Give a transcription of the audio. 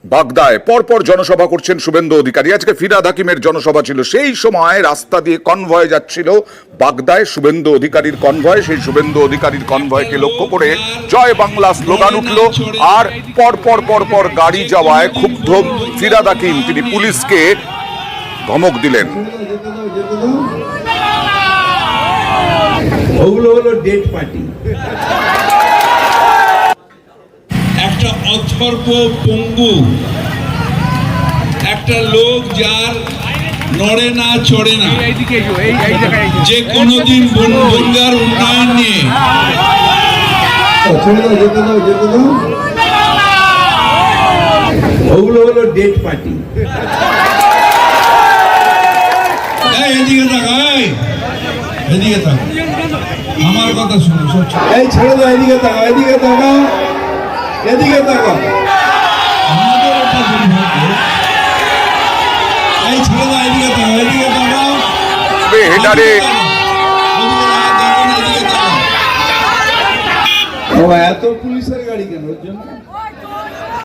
বাগদায় পরপর জনসভা করছেন শুভেন্দু অধিকারী। আজকে ফিরহাদ হাকিমের জনসভা ছিল, সেই সময় রাস্তা দিয়ে কনভয় যাচ্ছিল বাগদায় শুভেন্দু অধিকারীর কনভয়। সেই শুভেন্দু অধিকারীর কনভয়কে লক্ষ্য করে জয় বাংলা স্লোগান উঠল, আর পর গাড়ি যাওয়ায় ক্ষুব্ধ ফিরহাদ হাকিম তিনি পুলিশকে ধমক দিলেন। ওগুলো হলো ডেড পার্টি। একটা অথর্ব পঙ্গু একটা লোক, যার নড়ে না চড়ে না, যে কোনোদিন বনগার উন্নয়ন নিয়ে ওগুলো হলো ডেড পার্টি। এদিকে থাকা, এদিকে থাকা, আমার কথা শুনো। এই ছেড়ে দাও, এদিকে তাকাও, এদিকে তাকাও, এদিকে তাকাও। আমাদের একটা দুর্ভাগ্য। এই ছেড়ে দাও, এদিকে থাকা, এদিকে তাকাও, হেডারে বাবা এত পুলিশের গাড়ি কেন ওর জন্য?